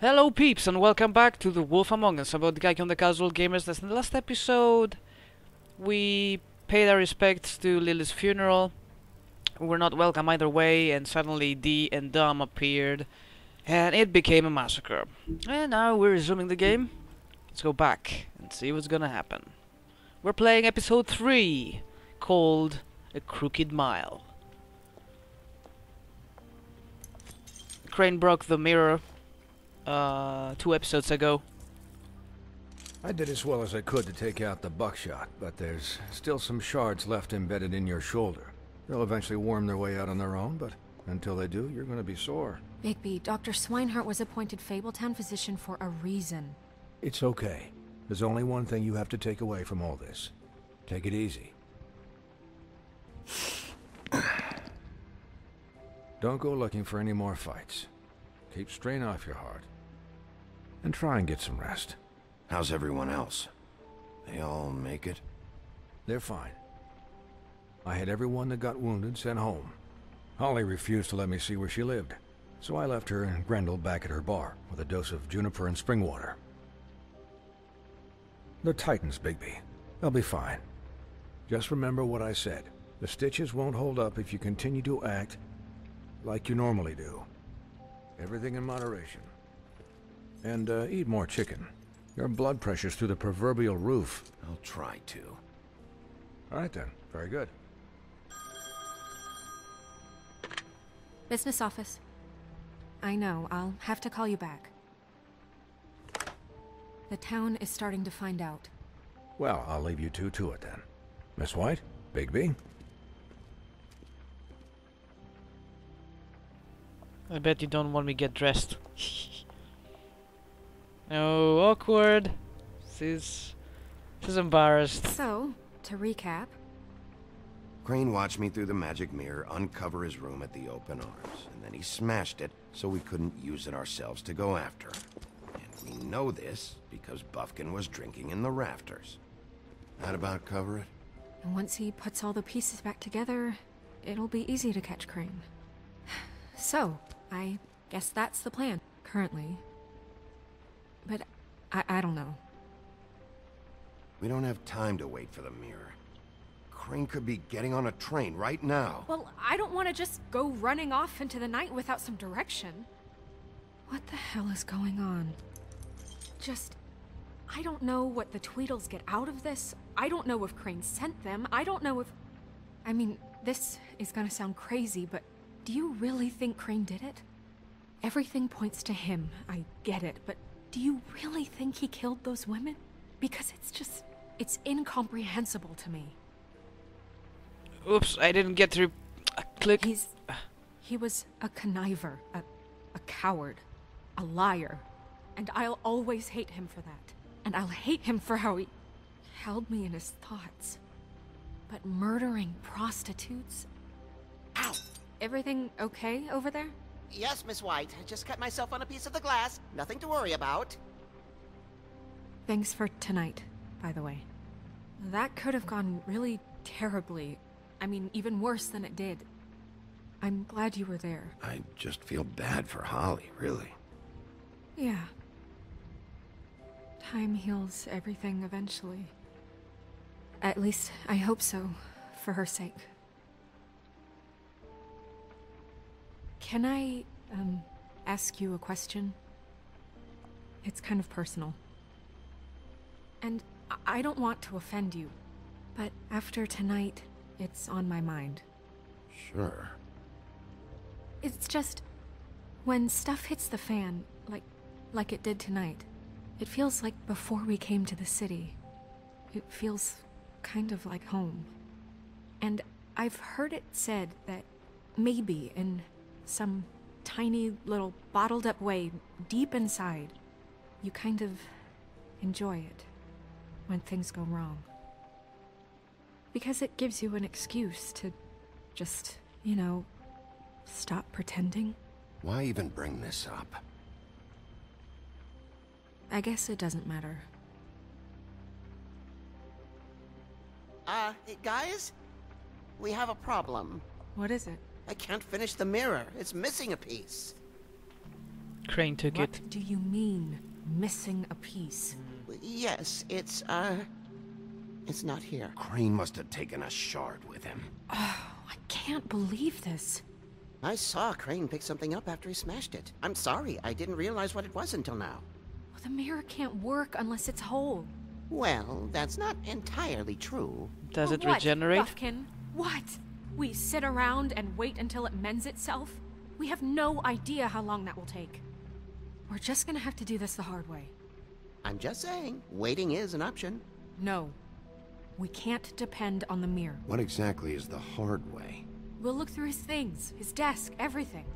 Hello peeps and welcome back to The Wolf Among Us, about the guy on the casual gamers. That's in the last episode. We paid our respects to Lily's funeral. We were not welcome either way, and suddenly Dee and Dom appeared, and it became a massacre. And now we're resuming the game. Let's go back and see what's gonna happen. We're playing episode 3, called A Crooked Mile. Crane broke the mirror 2 episodes ago. I did as well as I could to take out the buckshot, but there's still some shards left embedded in your shoulder. They'll eventually worm their way out on their own, but until they do, you're going to be sore. Bigby, Dr. Swinehart was appointed Fabletown physician for a reason. It's okay. There's only one thing you have to take away from all this. Take it easy. Don't go looking for any more fights. Keep strain off your heart. And try and get some rest. How's everyone else? They all make it? They're fine. I had everyone that got wounded sent home. Holly refused to let me see where she lived, so I left her and Grendel back at her bar with a dose of juniper and spring water. They're Titans, Bigby. They'll be fine. Just remember what I said. The stitches won't hold up if you continue to act like you normally do. Everything in moderation. And eat more chicken. Your blood pressure's through the proverbial roof. I'll try to. All right then. Very good. Business office. I know, I'll have to call you back. The town is starting to find out. Well, I'll leave you two to it then. Miss White, Bigby. I bet you don't want me to get dressed. Oh, awkward. She's embarrassed. So, to recap. Crane watched me through the magic mirror uncover his room at the open arms, and then he smashed it so we couldn't use it ourselves to go after him. And we know this because Buffkin was drinking in the rafters. That about cover it? And once he puts all the pieces back together, it'll be easy to catch Crane. So, I guess that's the plan, currently. But I don't know. We don't have time to wait for the mirror. Crane could be getting on a train right now. Well, I don't want to just go running off into the night without some direction. What the hell is going on? I don't know what the Tweedles get out of this. I don't know if Crane sent them. I don't know if... I mean, this is gonna sound crazy, but do you really think Crane did it? Everything points to him, I get it, but do you really think he killed those women? Because it's incomprehensible to me. Oops, I didn't get to click. He was a conniver, a coward, a liar, and I'll always hate him for that. And I'll hate him for how he held me in his thoughts. But murdering prostitutes? Ow! Everything okay over there? Yes, Miss White. I just cut myself on a piece of the glass. Nothing to worry about. Thanks for tonight, by the way. That could have gone really terribly. I mean, even worse than it did. I'm glad you were there. I just feel bad for Holly, really. Yeah. Time heals everything eventually. At least, I hope so, for her sake. Can I, ask you a question? It's kind of personal. And I don't want to offend you, but after tonight, it's on my mind. Sure. It's just, when stuff hits the fan, like it did tonight, it feels like before we came to the city. It feels kind of like home. And I've heard it said that maybe in some tiny little bottled up way deep inside, you kind of enjoy it when things go wrong. Because it gives you an excuse to just, you know, stop pretending. Why even bring this up? I guess it doesn't matter. Hey, guys? We have a problem. What is it? I can't finish the mirror. It's missing a piece. Crane took it. What do you mean, missing a piece? Yes, it's not here. Crane must have taken a shard with him. Oh, I can't believe this. I saw Crane pick something up after he smashed it. I'm sorry, I didn't realize what it was until now. Well, the mirror can't work unless it's whole. Well, that's not entirely true. Does it What, regenerate? Buffkin? What? We sit around and wait until it mends itself? We have no idea how long that will take. We're just gonna have to do this the hard way. I'm just saying, waiting is an option. No. We can't depend on the mirror. What exactly is the hard way? We'll look through his things, his desk, everything.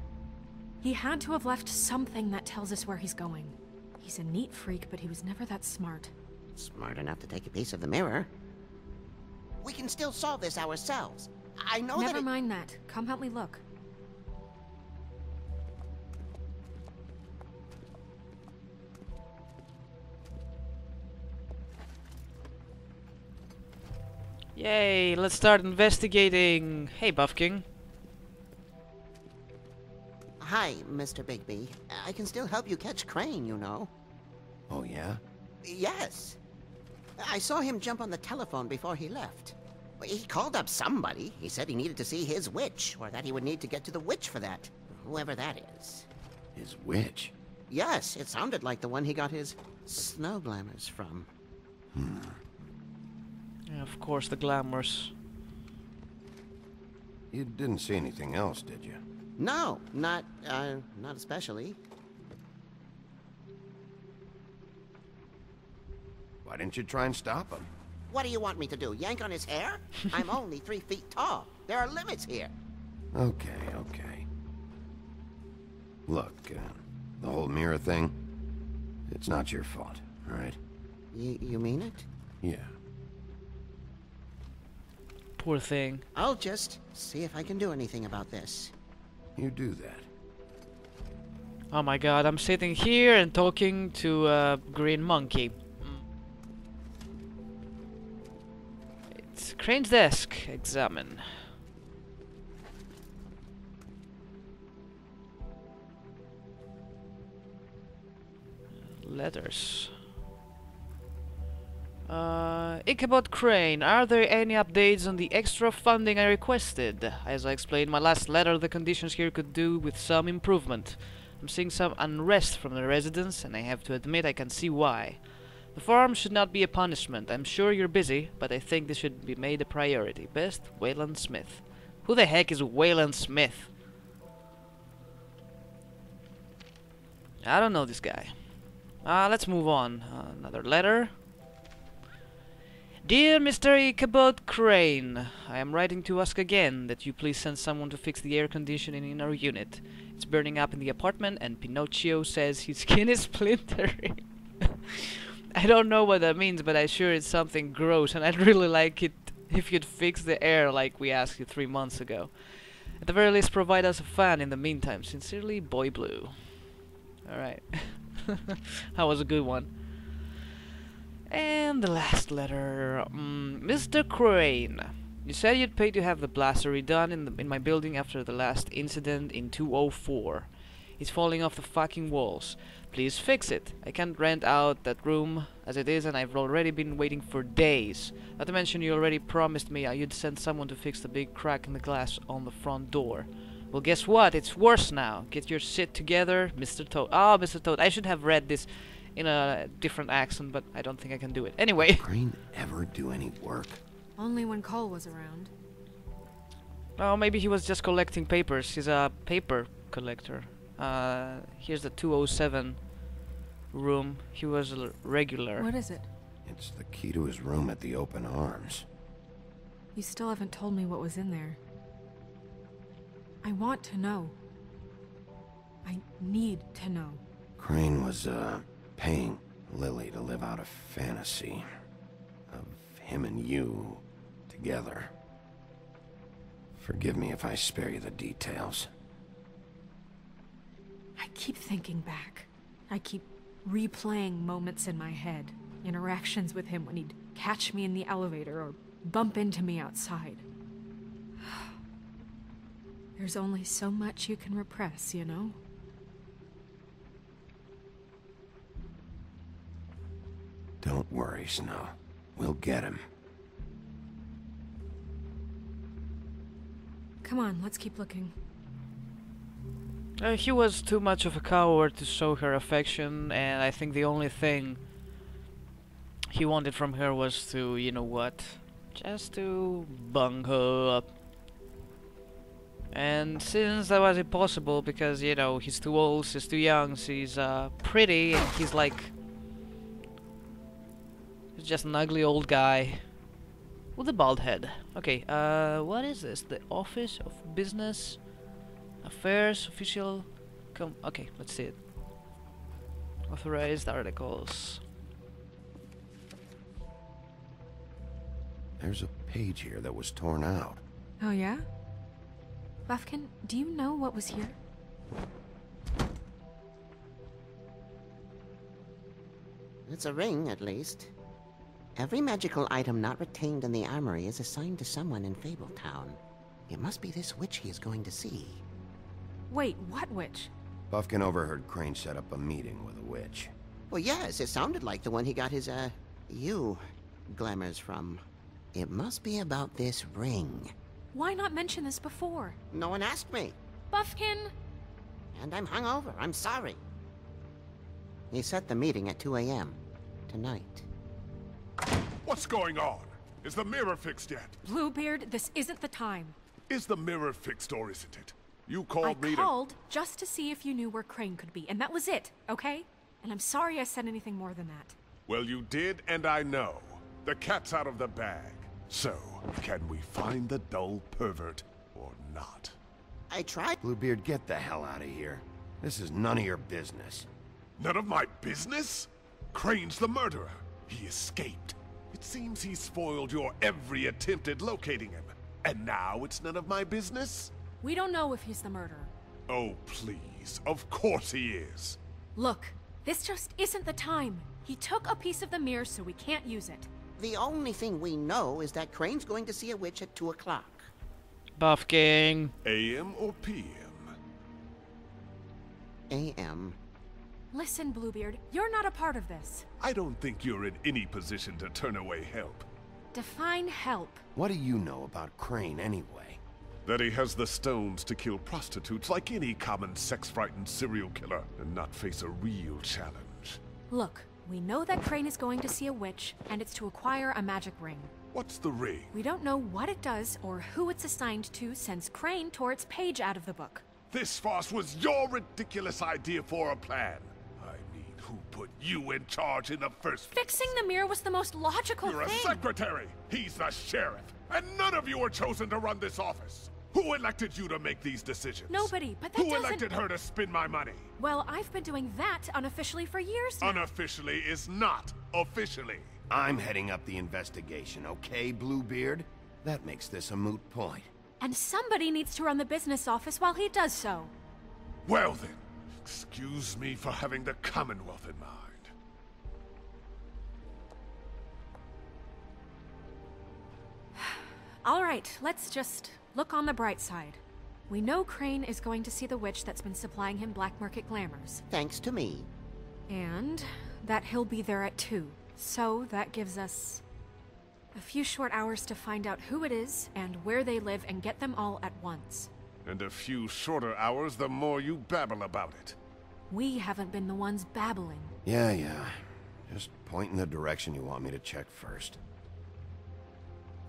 He had to have left something that tells us where he's going. He's a neat freak, but he was never that smart. Smart enough to take a piece of the mirror. We can still solve this ourselves. I know that Never mind that. Come help me look. Yay, let's start investigating. Hey, Buffking. Hi, Mr. Bigby. I can still help you catch Crane, you know. Oh, yeah? Yes. I saw him jump on the telephone before he left. He called up somebody. He said he needed to see his witch, or that he would need to get to the witch for that. Whoever that is. His witch? Yes, it sounded like the one he got his snow glamours from. Yeah, of course, the glamours. You didn't see anything else, did you? No, not especially. Why didn't you try and stop him? What do you want me to do, yank on his hair? I'm only 3 feet tall. There are limits here. Okay, okay. Look, the whole mirror thing, it's not your fault, all right? You mean it? Yeah. Poor thing. I'll just see if I can do anything about this. You do that. Oh my god, I'm sitting here and talking to a green monkey. It's Crane's desk. Examine. Letters. Ichabod Crane, are there any updates on the extra funding I requested? As I explained in my last letter, the conditions here could do with some improvement. I'm seeing some unrest from the residents, and I have to admit I can see why. The farm should not be a punishment. I'm sure you're busy, but I think this should be made a priority. Best, Wayland Smith. Who the heck is Wayland Smith? I don't know this guy. Let's move on. Another letter. Dear Mr. Ichabod Crane, I am writing to ask again that you please send someone to fix the air conditioning in our unit. It's burning up in the apartment and Pinocchio says his skin is splintering. I don't know what that means, but I'm sure it's something gross and I'd really like it if you'd fix the air like we asked you 3 months ago. At the very least, provide us a fan in the meantime. Sincerely, Boy Blue. Alright. That was a good one. And the last letter. Mr. Crane, you said you'd pay to have the blaster redone in my building after the last incident in 204. It's falling off the fucking walls. Please fix it. I can't rent out that room as it is, and I've already been waiting for days. Not to mention you already promised me you'd send someone to fix the big crack in the glass on the front door. Well, guess what? It's worse now. Get your shit together, Mr. Toad. Oh, Mr. Toad. I should have read this in a different accent, but I don't think I can do it. Anyway. Crane ever do any work? Only when Cole was around. Oh, maybe he was just collecting papers. He's a paper collector. Here's the 207 room. He was a regular. What is it? It's the key to his room at the Open Arms. You still haven't told me what was in there. I want to know. I need to know. Crane was, paying Lily to live out a fantasy of him and you together. Forgive me if I spare you the details. I keep thinking back. I keep replaying moments in my head. Interactions with him when he'd catch me in the elevator or bump into me outside. There's only so much you can repress, you know? worry, Snow. We'll get him. Come on, let's keep looking. He was too much of a coward to show her affection, and I think the only thing he wanted from her was to, you know what, just to bung her up. And since that was impossible, because, you know, he's too old, she's too young, she's pretty, and he's like... he's just an ugly old guy with a bald head. Okay, what is this? The Office of Business Affairs official... okay, let's see it. Authorized articles. There's a page here that was torn out. Oh yeah? Buffkin, do you know what was here? It's a ring, at least. Every magical item not retained in the armory is assigned to someone in Fabletown. It must be this witch he is going to see. Wait, what witch? Buffkin overheard Crane set up a meeting with a witch. Well, yes, it sounded like the one he got his, glamours from. It must be about this ring. Why not mention this before? No one asked me. Buffkin! And I'm hungover. I'm sorry. He set the meeting at 2 a.m. tonight. What's going on? Is the mirror fixed yet? Bluebeard, this isn't the time. Is the mirror fixed or isn't it? You called me I called just to see if you knew where Crane could be, and that was it, okay? And I'm sorry I said anything more than that. Well, you did, and I know. The cat's out of the bag. So, can we find the dull pervert or not? I tried. Bluebeard, get the hell out of here. This is none of your business. None of my business? Crane's the murderer. He escaped. It seems he spoiled your every attempt at locating him. And now it's none of my business? We don't know if he's the murderer. Oh, please. Of course he is. Look, this just isn't the time. He took a piece of the mirror, so we can't use it. The only thing we know is that Crane's going to see a witch at 2 o'clock. Buffking. AM or PM? A.M. Listen, Bluebeard, you're not a part of this. I don't think you're in any position to turn away help. Define help. What do you know about Crane anyway? That he has the stones to kill prostitutes like any common sex-frightened serial killer and not face a real challenge. Look, we know that Crane is going to see a witch, and it's to acquire a magic ring. What's the ring? We don't know what it does or who it's assigned to since Crane tore its page out of the book. This farce was your ridiculous idea for a plan. I mean, who put you in charge in the first place? Fixing the mirror was the most logical You're thing. a secretary. He's the sheriff. And none of you were chosen to run this office. Who elected you to make these decisions? Nobody, but that Who doesn't... elected her to spend my money? Well, I've been doing that unofficially for years now. Unofficially is not officially. I'm heading up the investigation, okay, Bluebeard? That makes this a moot point. And somebody needs to run the business office while he does so. Well then, excuse me for having the Commonwealth in mind. All right, let's just look on the bright side. We know Crane is going to see the witch that's been supplying him black market glamours. Thanks to me. And that he'll be there at 2. So that gives us a few short hours to find out who it is and where they live and get them all at once. And a few shorter hours the more you babble about it. We haven't been the ones babbling. Yeah. Just point in the direction you want me to check first.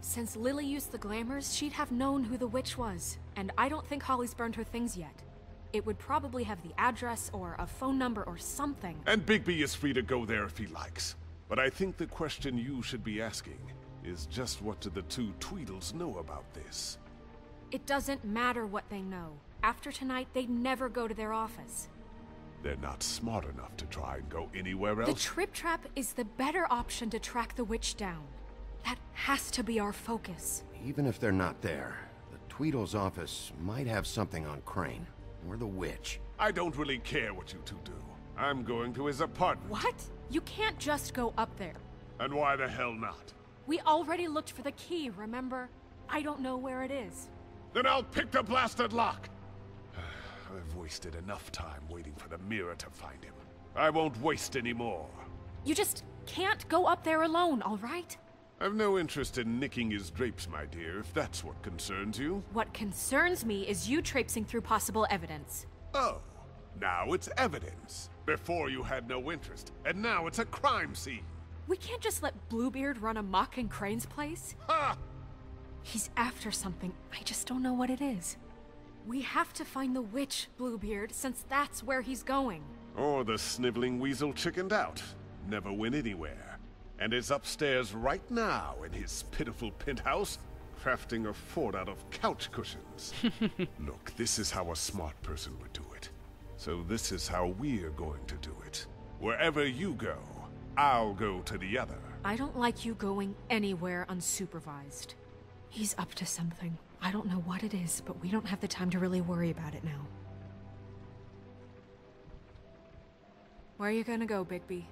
Since Lily used the glamours, she'd have known who the witch was. And I don't think Holly's burned her things yet. It would probably have the address or a phone number or something. And Bigby is free to go there if he likes. But I think the question you should be asking is just what do the two Tweedles know about this? It doesn't matter what they know. After tonight, they'd never go to their office. They're not smart enough to try and go anywhere else. The Trip Trap is the better option to track the witch down. That has to be our focus. Even if they're not there, the Tweedle's office might have something on Crane, or the witch. I don't really care what you two do. I'm going to his apartment. What? You can't just go up there. And why the hell not? We already looked for the key, remember? I don't know where it is. Then I'll pick the blasted lock! I've wasted enough time waiting for the mirror to find him. I won't waste any more. You just can't go up there alone, all right? I've no interest in nicking his drapes, my dear, if that's what concerns you. What concerns me is you traipsing through possible evidence. Oh, now it's evidence. Before you had no interest, and now it's a crime scene. We can't just let Bluebeard run amok in Crane's place. Ha! He's after something. I just don't know what it is. We have to find the witch, Bluebeard, since that's where he's going. Or the sniveling weasel chickened out. Never went anywhere. And is upstairs right now in his pitiful penthouse, crafting a fort out of couch cushions. Look, this is how a smart person would do it. So this is how we're going to do it. Wherever you go, I'll go to the other. I don't like you going anywhere unsupervised. He's up to something. I don't know what it is, but we don't have the time to really worry about it now. Where are you gonna go, Bigby?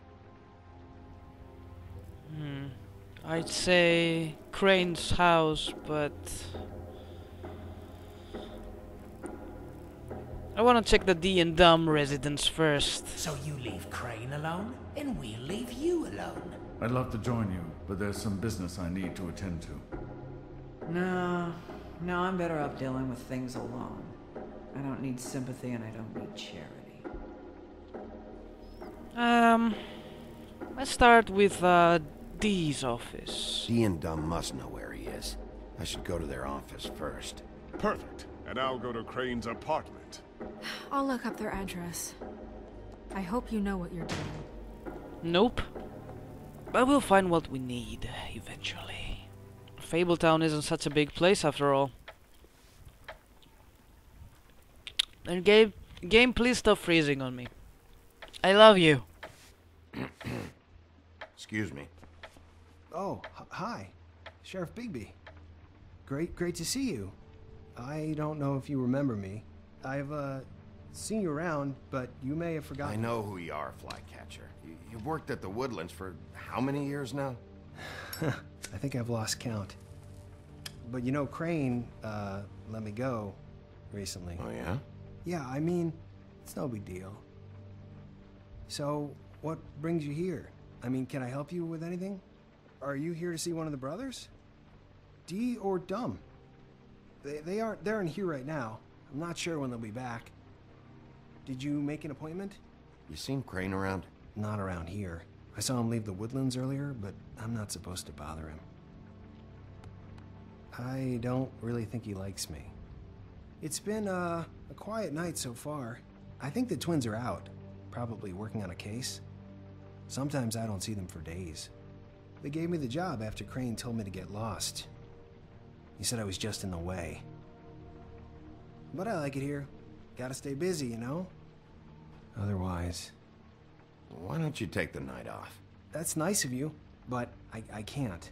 I'd say Crane's house, but I want to check the D and Dumb residence first. So you leave Crane alone, and we'll leave you alone. I'd love to join you, but there's some business I need to attend to. No, I'm better off dealing with things alone. I don't need sympathy and I don't need charity. Let's start with D's office. Dee and Dumb must know where he is. I should go to their office first. Perfect. And I'll go to Crane's apartment. I'll look up their address. I hope you know what you're doing. Nope. But we'll find what we need eventually. Fabletown isn't such a big place after all. And game, please stop freezing on me. I love you. Excuse me. Oh, hi. Sheriff Bigby. Great to see you. I don't know if you remember me. I've, seen you around, but you may have forgotten. I know who you are, Flycatcher. You've worked at the Woodlands for how many years now? I think I've lost count. But you know, Crane, let me go recently. Oh, yeah? Yeah, I mean, it's no big deal. So, what brings you here? I mean, can I help you with anything? Are you here to see one of the brothers? D or Dumb? They're in here right now. I'm not sure when they'll be back. Did you make an appointment? You seen Crane around? Not around here. I saw him leave the Woodlands earlier, but I'm not supposed to bother him. I don't really think he likes me. It's been, a quiet night so far. I think the twins are out, probably working on a case. Sometimes I don't see them for days. They gave me the job after Crane told me to get lost. He said I was just in the way. But I like it here. Gotta stay busy, you know? Otherwise... Why don't you take the night off? That's nice of you, but I can't.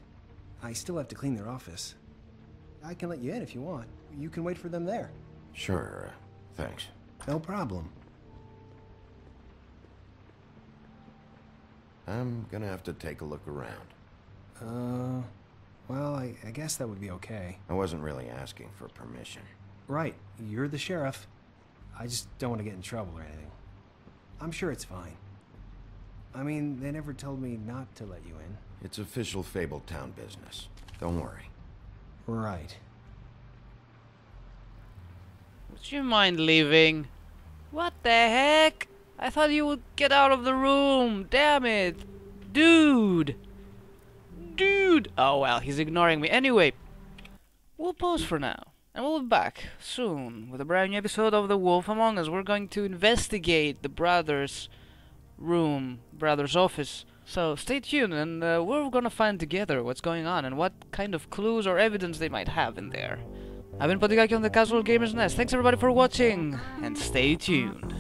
I still have to clean their office. I can let you in if you want. You can wait for them there. Sure, thanks. No problem. I'm gonna have to take a look around. Well, I guess that would be okay. I wasn't really asking for permission. Right, you're the sheriff. I just don't want to get in trouble or anything. I'm sure it's fine. I mean, they never told me not to let you in. It's official Fabletown business. Don't worry. Right. Would you mind leaving? What the heck? I thought you would get out of the room. Damn it. Dude. Oh well, he's ignoring me. Anyway, we'll pause for now. And we'll be back soon with a brand new episode of The Wolf Among Us. We're going to investigate the brothers' room, brothers' office. So stay tuned and we're gonna find together what's going on and what kind of clues or evidence they might have in there. I've been Pontikaki on the Casual Gamer's Nest. Thanks everybody for watching and stay tuned.